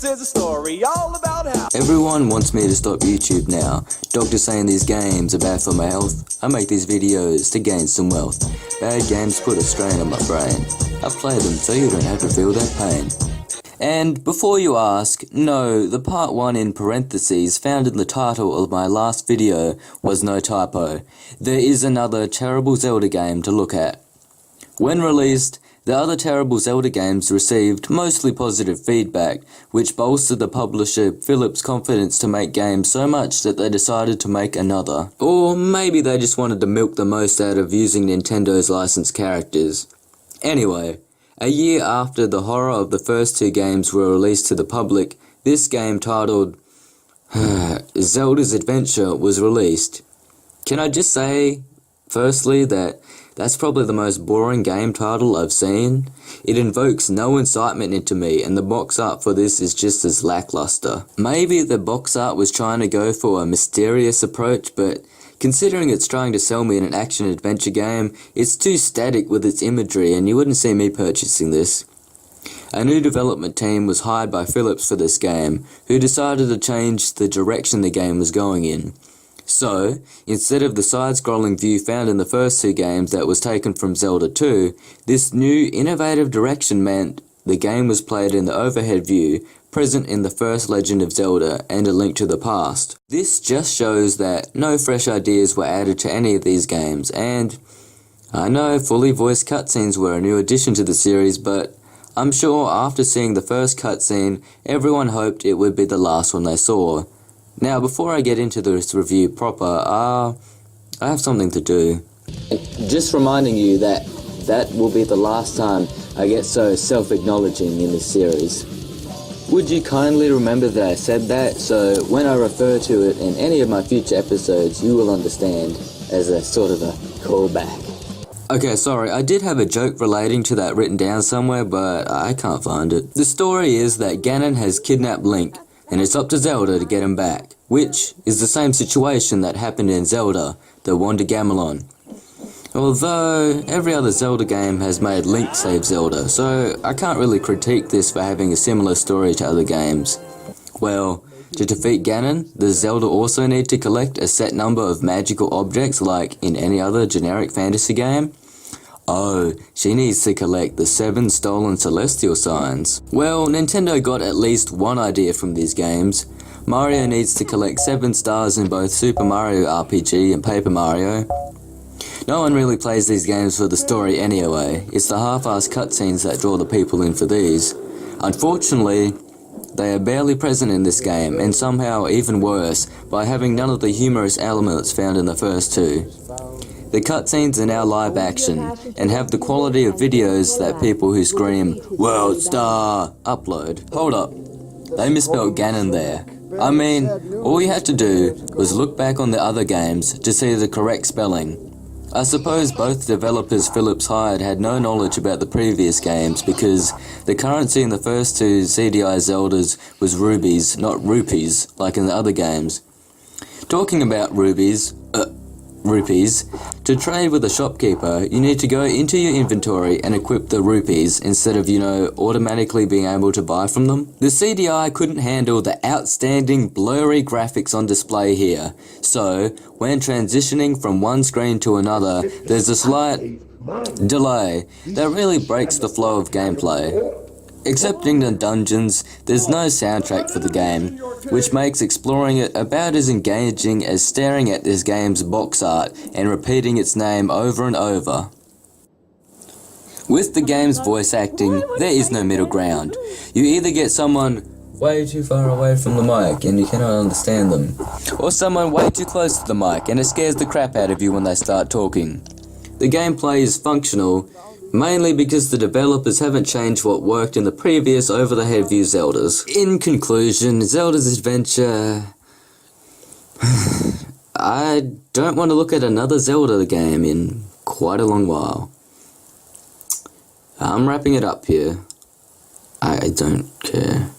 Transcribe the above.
This is a story all about how everyone wants me to stop YouTube now. Doctors saying these games are bad for my health. I make these videos to gain some wealth. Bad games put a strain on my brain. I play them so you don't have to feel that pain. And before you ask, no, the part 1 in parentheses found in the title of my last video was no typo. There is another terrible Zelda game to look at. When released, the other terrible Zelda games received mostly positive feedback, which bolstered the publisher Philips' confidence to make games so much that they decided to make another. Or maybe they just wanted to milk the most out of using Nintendo's licensed characters. Anyway, a year after the horror of the first 2 games were released to the public, this game titled Zelda's Adventure was released. Can I just say, firstly, that's probably the most boring game title I've seen. It invokes no incitement into me, and the box art for this is just as lackluster. Maybe the box art was trying to go for a mysterious approach, but considering it's trying to sell me an action-adventure game, it's too static with its imagery, and you wouldn't see me purchasing this. A new development team was hired by Philips for this game, who decided to change the direction the game was going in. So, instead of the side-scrolling view found in the first 2 games that was taken from Zelda 2, this new innovative direction meant the game was played in the overhead view, present in the first Legend of Zelda, and a link to the past. This just shows that no fresh ideas were added to any of these games, and I know fully voiced cutscenes were a new addition to the series, but I'm sure after seeing the first cutscene, everyone hoped it would be the last one they saw. Now, before I get into this review proper, I have something to do. Just reminding you that will be the last time I get so self-acknowledging in this series. Would you kindly remember that I said that, so when I refer to it in any of my future episodes, you will understand, as a sort of a callback. Okay, sorry, I did have a joke relating to that written down somewhere, but I can't find it. The story is that Ganon has kidnapped Link, and it's up to Zelda to get him back, which is the same situation that happened in Zelda, the Wander Gamelon. Although, every other Zelda game has made Link save Zelda, so I can't really critique this for having a similar story to other games. Well, to defeat Ganon, does Zelda also need to collect a set number of magical objects like in any other generic fantasy game? Oh, she needs to collect the 7 stolen celestial signs. Well, Nintendo got at least one idea from these games. Mario needs to collect 7 stars in both Super Mario RPG and Paper Mario. No one really plays these games for the story anyway. It's the half-assed cutscenes that draw the people in for these. Unfortunately, they are barely present in this game, and somehow even worse, by having none of the humorous elements found in the first 2. The cutscenes are now live action, and have the quality of videos that people who scream, "World Star!" upload. Hold up, they misspelled Ganon there. I mean, all you had to do was look back on the other games to see the correct spelling. I suppose both developers Philips hired had no knowledge about the previous games because the currency in the first 2 CDI Zeldas was rubies, not rupees, like in the other games. Talking about rupees, to trade with a shopkeeper, you need to go into your inventory and equip the rupees instead of, automatically being able to buy from them. The CDI couldn't handle the outstanding blurry graphics on display here, so when transitioning from one screen to another, there's a slight delay that really breaks the flow of gameplay. Excepting the dungeons, there's no soundtrack for the game, which makes exploring it about as engaging as staring at this game's box art and repeating its name over and over. With the game's voice acting, there is no middle ground. You either get someone way too far away from the mic and you cannot understand them, or someone way too close to the mic and it scares the crap out of you when they start talking. The gameplay is functional, mainly because the developers haven't changed what worked in the previous over-the-head view Zeldas. In conclusion, Zelda's Adventure... I don't want to look at another Zelda game in quite a long while. I'm wrapping it up here. I don't care.